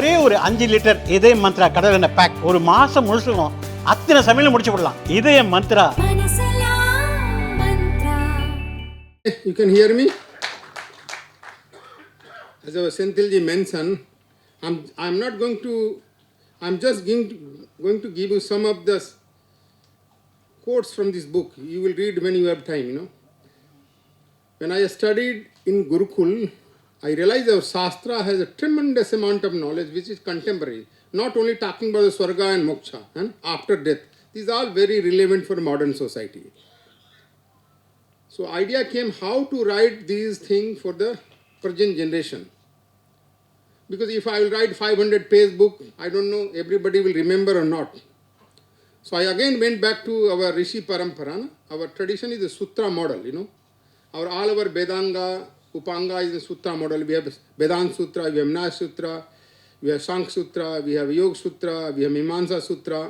ஒரே ஒரு 5 லிட்டர் இதய மந்த்ரா கடல் எண்ணெய் பேக் ஒரு மாசம் முழுசுக்கும் அத்தனை சமையல் முடிச்சு விடலாம். இதய Mantra. You can hear me? As our Senthilji mentioned, I'm not going to, I'm just going to give you some of the quotes from this book. You will read when you have time, you know. When I studied in Gurukul, I realized our Shastra has a tremendous amount of knowledge which is contemporary. Not only talking about the Swarga and Moksha and after death. These are all very relevant for modern society. So idea came how to write these things for the present generation. Because if I will write 500-page book, I don't know everybody will remember or not. So I again went back to our Rishi Parampara. Our tradition is a Sutra model, you know. All our Vedanga, Upanga is a Sutra model. We have Vedanta Sutra, we have Nyaya Sutra, we have Sankhya Sutra, we have Yoga Sutra, we have Mimamsa Sutra.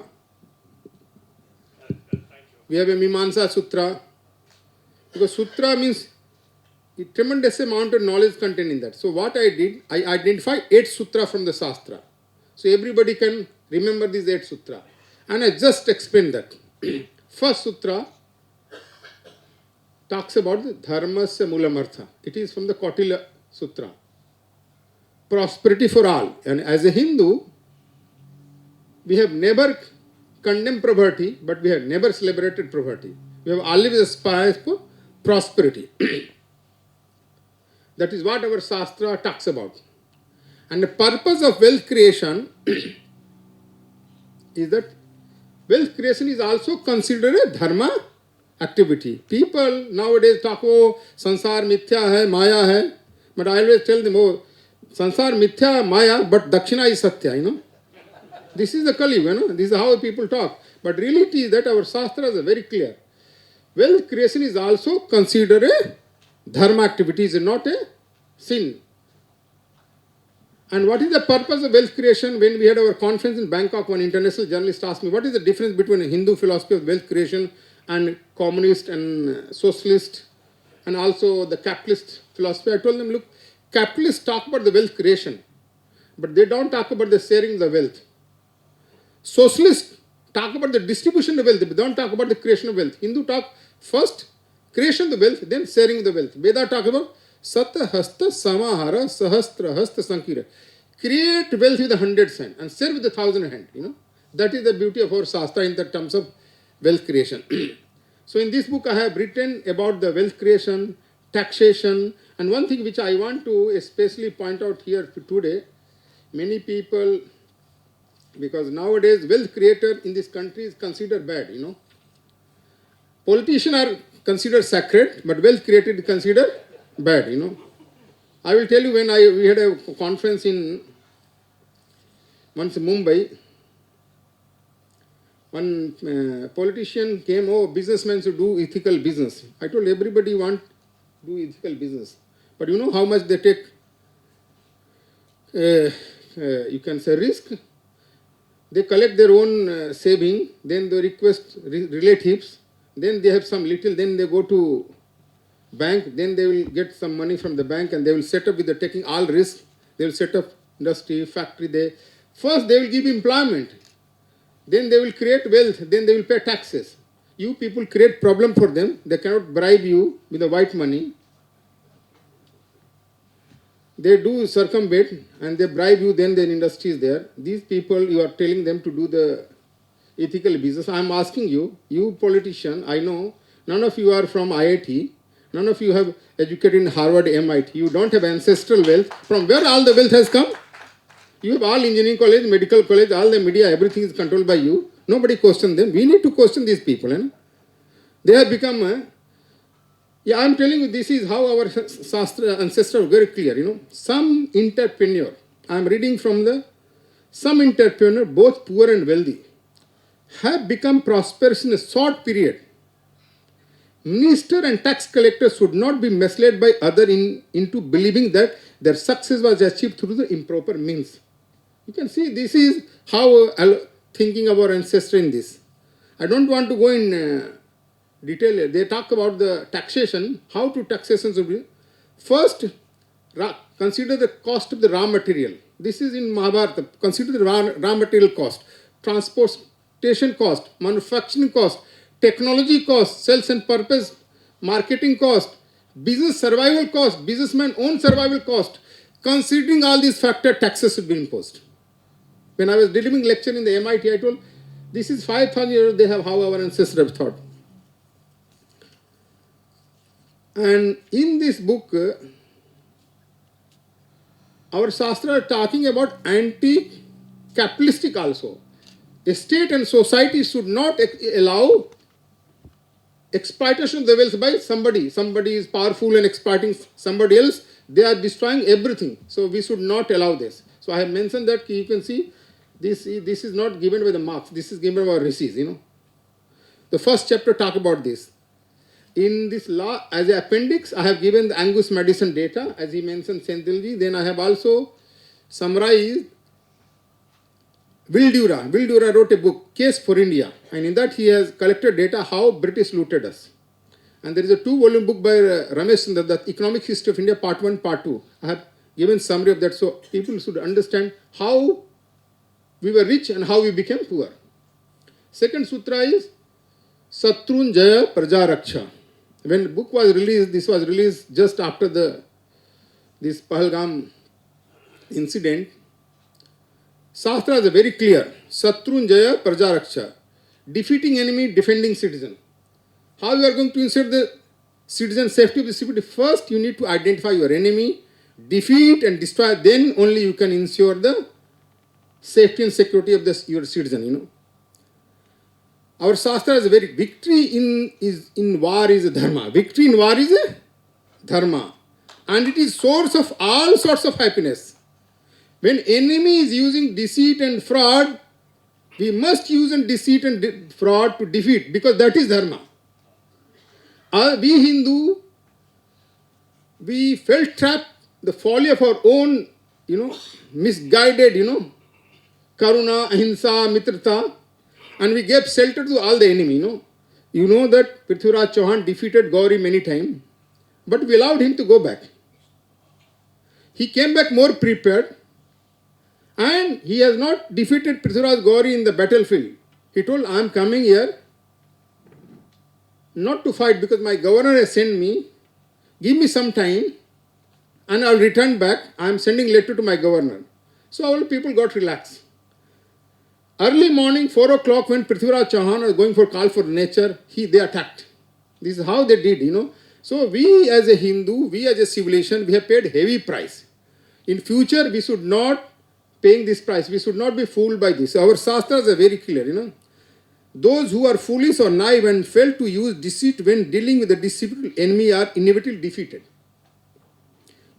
We have a Mimamsa Sutra. Because Sutra means a tremendous amount of knowledge contained in that. So what I did, I identified 8 Sutra from the Shastra. So everybody can remember these 8 Sutra. And I just explained that. First Sutra talks about the Dharmasya Mulamartha. It is from the Kautilya Sutra. Prosperity for all. And as a Hindu, we have never condemned poverty, but we have never celebrated poverty. We have always aspired for prosperity. That is what our Shastra talks about. And the purpose of wealth creation is that wealth creation is also considered a dharma activity. People nowadays talk, oh, sansar mithya hai, maya hai. But I always tell them, oh, sansar mithya, maya, but dakshina is satya, you know. This is the Kali, you know. This is how people talk. But reality is that our Shastras are very clear. Wealth creation is also considered a dharma activity, is not a sin. And what is the purpose of wealth creation? When we had our conference in Bangkok, one international journalist asked me, what is the difference between a Hindu philosophy of wealth creation and communist and socialist and also the capitalist philosophy? I told them, look, capitalists talk about the wealth creation, but they don't talk about the sharing the wealth. Socialists talk about the distribution of wealth, but don't talk about the creation of wealth. Hindu talk first creation of the wealth, then sharing of the wealth. Veda talk about Sata Hasta Samahara Sahastra Hasta Sankira. Create wealth with 100 hands and share with 1,000 hands. You know, that is the beauty of our Shastra in the terms of wealth creation. So in this book I have written about the wealth creation, taxation, and one thing which I want to especially point out here today, many people, because nowadays wealth creator in this country is considered bad, you know. Politicians are considered sacred, but wealth created is considered bad, you know. I will tell you when we had a conference in once Mumbai, one politician came, oh, businessmen should do ethical business. I told everybody want to do ethical business. But you know how much they take, you can say risk. They collect their own saving, then they request relatives, then they have some little, then they go to bank, then they will get some money from the bank and they will set up with the taking all risk. They will set up industry, factory there. First they will give employment, then they will create wealth, then they will pay taxes. You people create problem for them. They cannot bribe you with the white money. They do circumvent and they bribe you, then their industry is there. These people, you are telling them to do the ethical business. I am asking you, you politician, I know none of you are from IIT, none of you have educated in Harvard, MIT. You don't have ancestral wealth. From where all the wealth has come? You have all engineering college, medical college, all the media, everything is controlled by you. Nobody questions them. We need to question these people. They have become, yeah, I am telling you, this is how our Shastra ancestors are very clear, you know. Some entrepreneur, I am reading from some entrepreneur, both poor and wealthy, have become prosperous in a short period. Minister and tax collectors should not be misled by others into believing that their success was achieved through the improper means. You can see this is how thinking of our ancestors in this. I don't want to go in detail. They talk about the taxation, how to taxation should be. First, consider the cost of the raw material. This is in Mahabharata. Consider the raw material cost, transportation cost, manufacturing cost, technology cost, sales and purpose, marketing cost, business survival cost, businessman own survival cost. Considering all these factors, taxes should be imposed. When I was delivering lecture in the MIT, I told, this is 5,000 years they have how our ancestors have thought. And in this book, our Shastra are talking about anti-capitalistic also. A state and society should not allow exploitation of the wealth by somebody. Somebody is powerful and exploiting somebody else. They are destroying everything. So we should not allow this. So I have mentioned that you can see this is not given by the Marx. This is given by our rishis, The first chapter talk about this. In this law, as an appendix, I have given the Angus Madison data, as he mentioned, Senthilji. Then I have also summarized Will Dura. Will Dura wrote a book, Case for India. And in that he has collected data how British looted us. And there is a 2-volume book by Ramesh Sundar, the Economic History of India, Part 1, Part 2. I have given summary of that so people should understand how we were rich and how we became poor. Second sutra is Satrun Jaya Praja Raksha. When the book was released, this was released just after this Pahalgam incident. Shastra is very clear. Satrun Jaya Praja Raksha. Defeating enemy, defending citizen. How you are going to ensure the citizen safety of the city? First, you need to identify your enemy, defeat and destroy. Then only you can ensure the safety and security of your citizen. Our Shastra is very victory in war is a dharma. Victory in war is a dharma. And it is source of all sorts of happiness. When enemy is using deceit and fraud, we must use deceit and fraud to defeat, because that is dharma. We Hindu, we felt trapped, the folly of our own, misguided, karuna, ahimsa, mitrata, and we gave shelter to all the enemy, You know that Prithviraj Chauhan defeated Gauri many times, but we allowed him to go back. He came back more prepared, and he has not defeated Prithviraj Gauri in the battlefield. He told, I am coming here not to fight because my governor has sent me. Give me some time and I will return back. I am sending letter to my governor. So all people got relaxed. Early morning, 4 o'clock, when Prithviraj Chauhan was going for call for nature, they attacked. This is how they did, So we as a Hindu, we as a civilization, we have paid heavy price. In future, we should not paying this price. We should not be fooled by this. Our Shastras are very clear, Those who are foolish or naive and fail to use deceit when dealing with the deceitful enemy are inevitably defeated.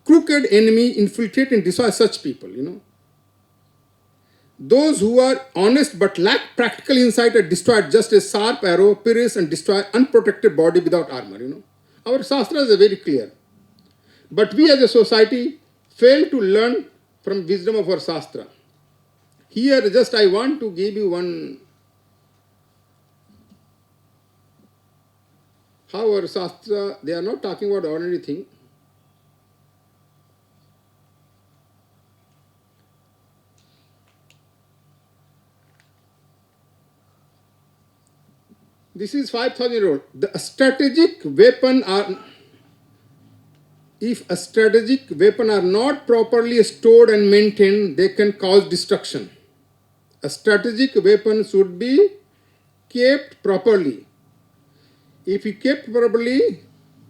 Crooked enemy infiltrate and destroy such people, Those who are honest but lack practical insight are destroyed just as sharp arrow pierce and destroy unprotected body without armor, Our Shastras are very clear. But we as a society fail to learn from wisdom of our Shastra. Here just I want to give you one. How our Shastra, they are not talking about ordinary thing. This is 5,000 years old. The strategic weapon are, if a strategic weapon are not properly stored and maintained, they can cause destruction. A strategic weapon should be kept properly. If you kept properly,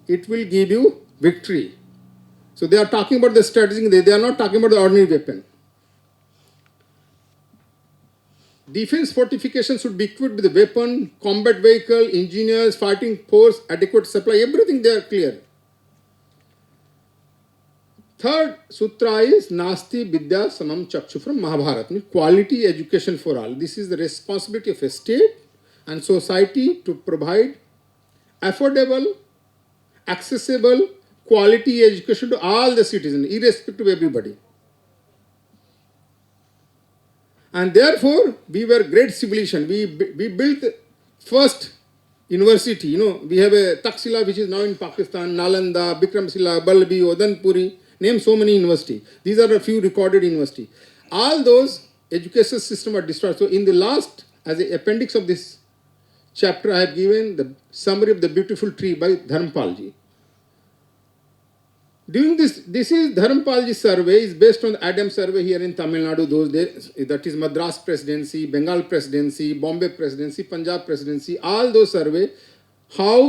it will give you victory. So they are talking about the strategy, they are not talking about the ordinary weapon. Defense fortification should be equipped with a weapon, combat vehicle, engineers, fighting force, adequate supply, everything they are clear. Third sutra is Nasti Vidya Samam Chakshu from Mahabharata, quality education for all. This is the responsibility of a state and society to provide affordable, accessible, quality education to all the citizens, irrespective of everybody. And therefore, we were great civilization. We built first university. We have a Taxila which is now in Pakistan, Nalanda, Bikramshila, Balbi, Odanpuri, Name so many university. These are a few recorded university. All those education system are destroyed. So in the last, as an appendix of this chapter, I have given the summary of the beautiful tree by Dharmpalji. During this is Dharmpalji survey is based on the Adam survey here in Tamil Nadu those days, that is Madras Presidency, Bengal Presidency, Bombay Presidency, Punjab Presidency, all those survey, how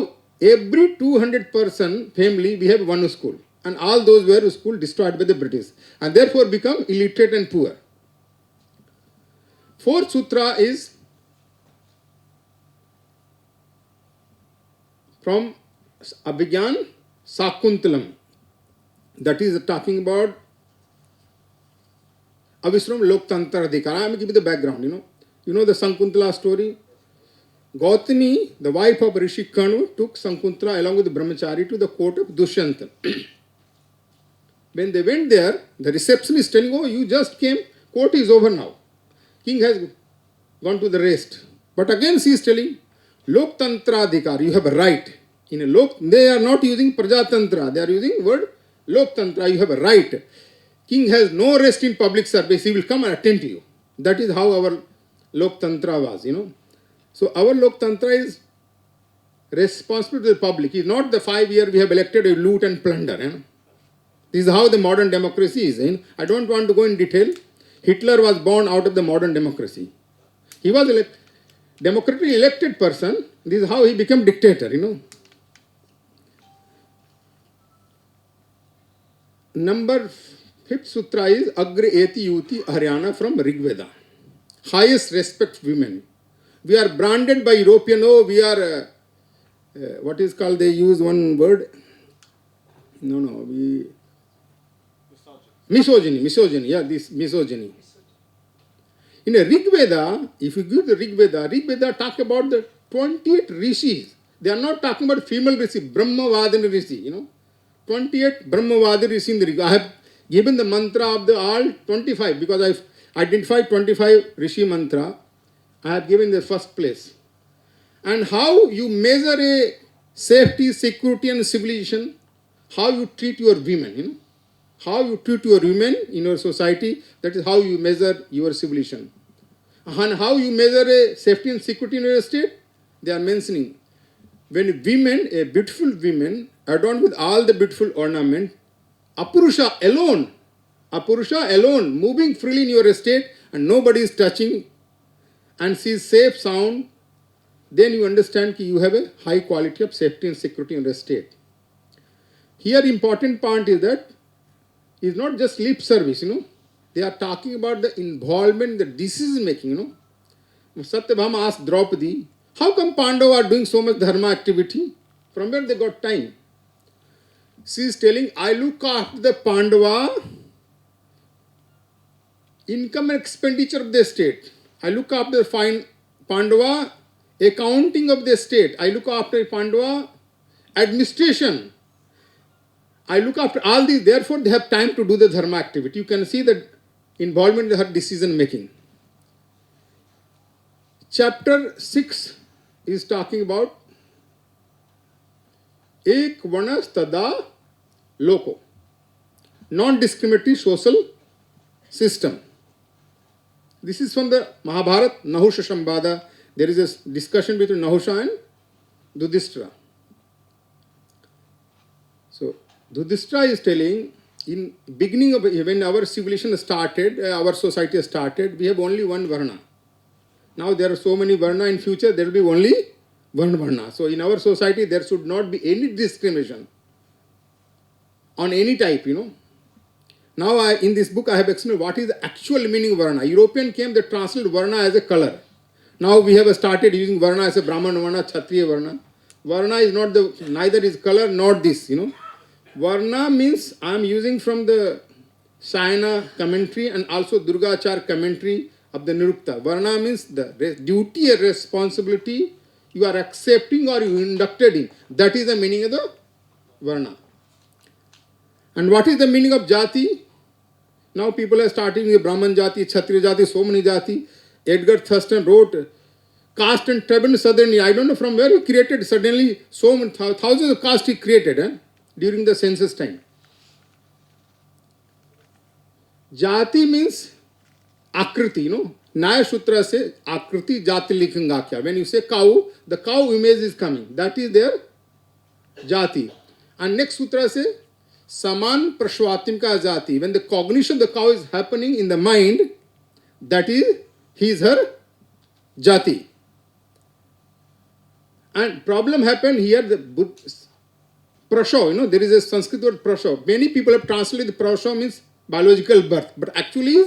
every 200-person family we have one school, and all those were school destroyed by the British, and therefore become illiterate and poor. Fourth sutra is from Abhigyan Sakuntalam. That is talking about Avisram Loktantra Adhikar. I am giving the background, You know the Sankuntala story? Gautami, the wife of Rishi Kanu, took Sankuntala along with the Brahmachari to the court of Dushyanta. When they went there, the receptionist telling, oh, you just came, court is over now. King has gone to the rest. But again she is telling, Loktantra Adhikar, you have a right. In a they are not using Prajatantra, they are using word Loktantra, you have a right. King has no rest in public service, he will come and attend to you. That is how our Loktantra was, So our Loktantra is responsible to the public. It's not the 5 year we have elected a loot and plunder. This is how the modern democracy is. I don't want to go in detail. Hitler was born out of the modern democracy. He was a democratically elected person. This is how he became dictator, Number 5th sutra is Agre Eti Yuti Haryana from Rigveda. Highest respect for women. We are branded by European, we are, what is called, they use one word. Misogyny, yeah, this misogyny. In a Rigveda, if you give the Rigveda talk about the 28 rishis. They are not talking about female rishi, Brahmavadini rishi, 28 Brahmavadi rishi in the Rigveda. I have given the mantra of the all 25 because I have identified 25 rishi mantra. I have given the first place. And how you measure a safety, security and civilization, how you treat your women, How you treat your women in your society, that is how you measure your civilization. And how you measure a safety and security in your state, they are mentioning. When women, a beautiful women, adorned with all the beautiful ornament, Apurusha alone, moving freely in your estate and nobody is touching and she is safe, sound, then you understand that you have a high quality of safety and security in your estate. Here important point is that it's not just lip service, They are talking about the involvement in the decision making, Satyabhama asked Draupadi, how come Pandava are doing so much dharma activity? From where they got time? She is telling, I look after the Pandava income and expenditure of the state. I look after the Pandava accounting of the state. I look after Pandava administration. I look after all these. Therefore, they have time to do the dharma activity. You can see the involvement in her decision making. Chapter 6 is talking about Ek Vanas Tada Loko, non-discriminatory social system. This is from the Mahabharata, Nahusha Sambhada. There is a discussion between Nahusha and Yudhishthira. So, Yudhishthira is telling, in beginning of when our civilization started, our society started, we have only one Varna. Now there are so many Varna, in future there will be only one Varna. So in our society there should not be any discrimination on any type, Now in this book I have explained what is the actual meaning of Varna. European came, they translated Varna as a color. Now we have started using Varna as a Brahman Varna, Kshatriya Varna. Varna is not neither is color nor this, Varna means I am using from the Sayana commentary and also Durgachar commentary of the Nirukta. Varna means the duty and responsibility you are accepting or you inducted in. That is the meaning of the Varna. And what is the meaning of Jati? Now people are starting with Brahman Jati, Kshatriya Jati, so many Jati. Edgar Thurston wrote caste and tribe suddenly. I don't know from where he created suddenly so many thousands of castes he created during the census time. Jati means akriti, you know. Nyaya Sutra say akriti jati likhanga kya. When you say cow, the cow image is coming. That is their jati. And next sutra say saman prashwatim ka jati. When the cognition of the cow is happening in the mind, that is his her jati. And problem happened here, the prasho, you know, there is a Sanskrit word prasho. Many people have translated the prasho means biological birth, but actually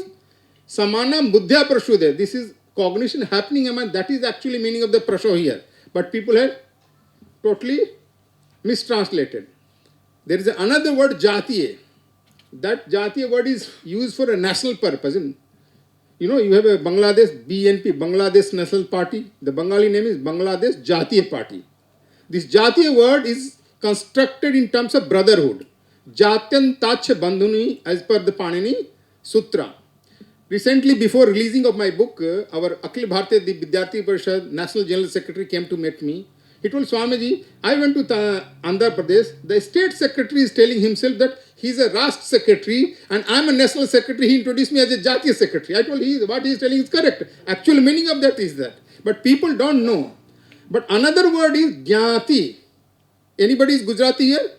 samana buddhya prashude. This is cognition happening in mind. That is actually meaning of the prasho here. But people have totally mistranslated. There is another word jatiye. That jatiye word is used for a national purpose. You know, you have a Bangladesh BNP, Bangladesh National Party. The Bengali name is Bangladesh Jatiya Party. This Jatiya word is constructed in terms of brotherhood. Jatyan Tach Bandhuni, as per the Panini Sutra. Recently, before releasing of my book, our Akhil Bharatiya Vidyarthi Parishad National General Secretary came to meet me. He told Swamiji, I went to Andhra Pradesh. The state secretary is telling himself that he is a Rashtra secretary and I am a national secretary. He introduced me as a Jatiya secretary. I told him what he is telling is correct. Actual meaning of that is that. But people don't know. But another word is Gyati. Anybody is Gujarati here?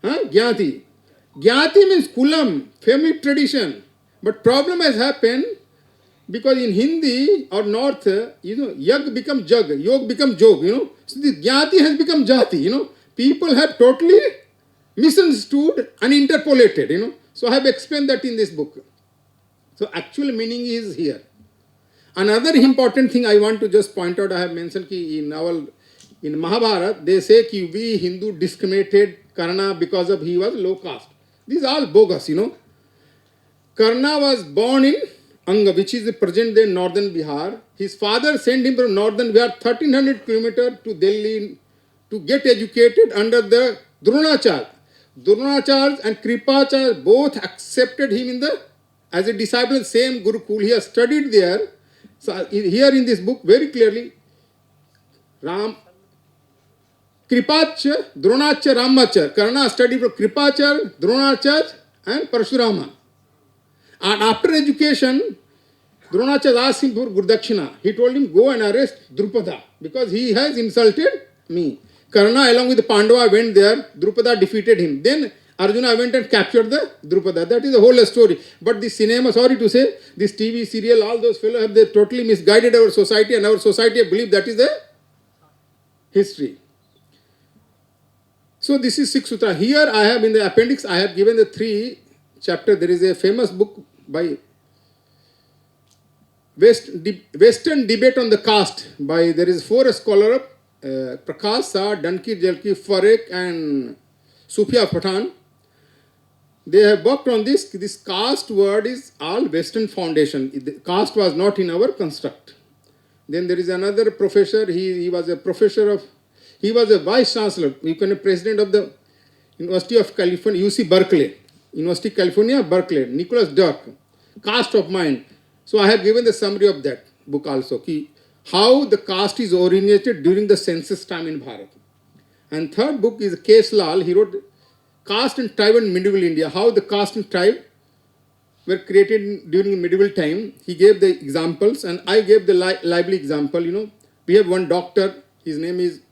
Huh? Gyati. Gyati means kulam, family tradition. But problem has happened because in Hindi or North, you know, yag become jag, yog become jog, you know. So the Gyati has become Jati, you know. People have totally misunderstood and interpolated, you know. So I have explained that in this book. So actual meaning is here. Another important thing I want to just point out, I have mentioned ki in Mahabharata, they say ki we Hindu discriminated Karna because of he was low caste. These are all bogus, you know. Karna was born in Anga, which is the present day northern Bihar. His father sent him from northern Bihar 1300 kilometers to Delhi to get educated under the Dronacharya. Dronacharya and Kripacharya both accepted him as a disciple in the same Gurukul. He has studied there. So here in this book, very clearly, Kripacharya, Dronacharya, Ramacharya. Karna studied from Kripacharya, Dronacharya and Parashurama. And after education, Dronacharya asked him for Gurdakshina. He told him, go and arrest Drupada because he has insulted me. Karna along with Pandava went there. Drupada defeated him. Then Arjuna went and captured the Drupada. That is the whole story. But this cinema, sorry to say, this TV serial, all those fellows have they totally misguided our society and our society believe that is the history. So this is Sixth Sutra. Here I have in the appendix, I have given the 3 chapters. There is a famous book by Western Debate on the Caste by, there is 4 scholars, Prakash Shah, Dankir Jalki, Farek and Sufia Pathan. They have worked on this. This caste word is all Western foundation. The caste was not in our construct. Then there is another professor. He was a professor of, he was a vice chancellor, you can president of the University of California, UC Berkeley, University of California, Berkeley, Nicholas Dirk, caste of mind. So I have given the summary of that book also, how the caste is originated during the census time in Bharat. And third book is K.S. Lal. He wrote Caste and Tribe in Medieval India, how the caste and tribe were created during medieval time. He gave the examples and I gave the lively example. You know, we have one doctor, his name is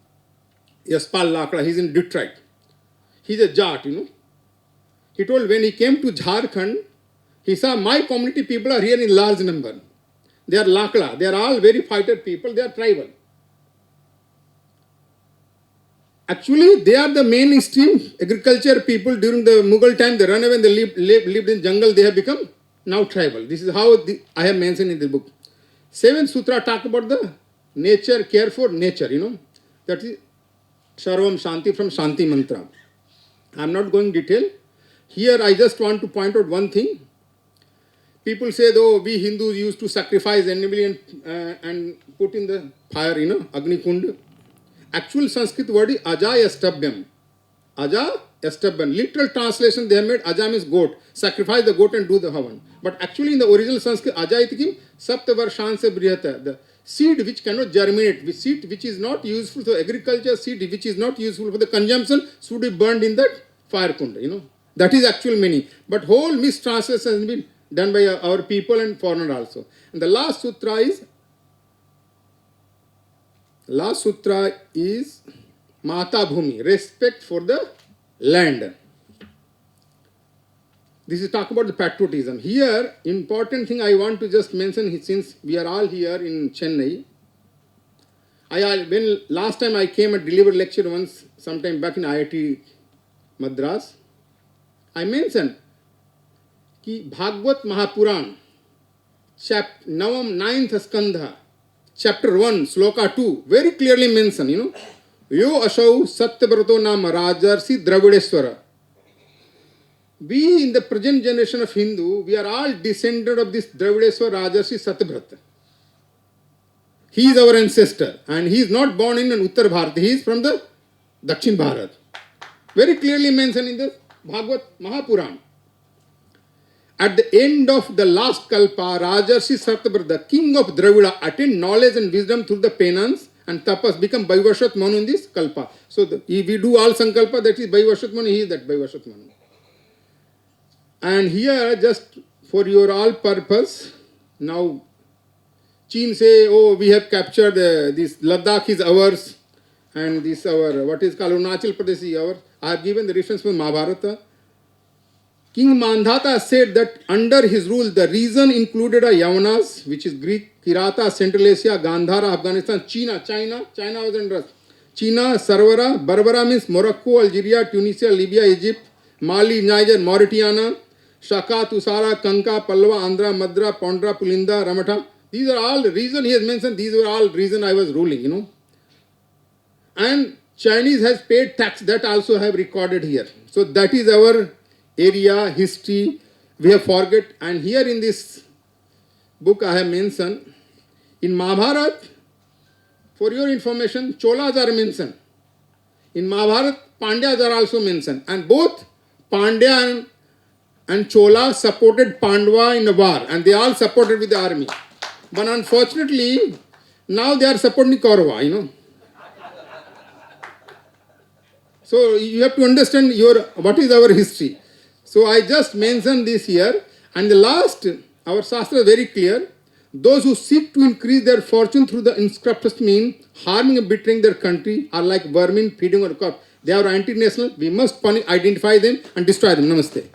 Yaspal Lakra, he's in Detroit. He's a Jat, you know. He told when he came to Jharkhand, he saw my community people are here in large number. They are Lakra, they are all very fighter people, they are tribal. Actually, they are the mainstream agriculture people during the Mughal time. They run away and they lived in jungle. They have become now tribal. This is how I have mentioned in the book. 7th Sutra talk about the nature, care for nature, you know. That is Sarvam Shanti from Shanti Mantra. I am not going detail. Here I just want to point out one thing. People say, though, we Hindus used to sacrifice animal and put in the fire, you know, Agni Kund. Actual Sanskrit word is Aja Yastabhyam. Aja Yastabhyam. Literal translation they have made, Aja means goat. Sacrifice the goat and do the havan. But actually in the original Sanskrit, Aja itikim saptavarshan se brihata. The seed which cannot germinate, the seed which is not useful for agriculture, seed which is not useful for the consumption, should be burned in that fire kunda, you know. That is actual meaning. But whole mistranslation has been done by our people and foreigner also. And the last sutra is Mata Bhumi, respect for the land. This is talk about the patriotism. Here, important thing I want to just mention, since we are all here in Chennai. When last time I came and delivered lecture once, sometime back in IIT Madras, I mentioned कि Bhagavat Mahapuran chapter 9th skandha, chapter 1, sloka 2, very clearly mentioned, Yo asau satyabrato nama rajarsi dravideswara. We in the present generation of Hindu, we are all descended of this Dravideswara Rajarsi Satyavrata. He is our ancestor and he is not born in Uttar Bharat. He is from the Dakshin Bharat. Very clearly mentioned in the Bhagavad Mahapuran. At the end of the last Kalpa, Rajarsi Satyavrata, the king of Dravida, attained knowledge and wisdom through the penance and tapas, become Vaivashat Manu in this Kalpa. So if we do all Sankalpa, that is Vaivashat Manu, he is that Vaivashat Manu. And here, just for your all purpose, now Chin say, oh, we have captured this Ladakh is ours, and this our, what is called Arunachal Pradesh is ours. I have given the reference from Mahabharata. King Mandhata said that under his rule, the region included Yavanas, which is Greek, Kirata, Central Asia, Gandhara, Afghanistan, China was under us. China, Sarvara, Barbara means Morocco, Algeria, Tunisia, Libya, Egypt, Mali, Niger, Mauritania, Shaka, Tusara, Kanka, Pallava, Andhra, Madra, Pondra, Pulinda, Ramatha. These are all the reason he has mentioned, these were all reason I was ruling, And Chinese has paid tax, that also I have recorded here. So that is our area, history, we have forget. And here in this book I have mentioned, in Mahabharata, for your information, Cholas are mentioned. In Mahabharata, Pandyas are also mentioned. And both Pandya and Chola supported Pandava in the war, and they all supported with the army. But unfortunately, now they are supporting Kaurava, So you have to understand what is our history. So I just mentioned this here. And the last, our Shastra is very clear. Those who seek to increase their fortune through the inscrupulous means, harming and betraying their country, are like vermin feeding on a corpse. They are anti-national. We must identify them and destroy them. Namaste.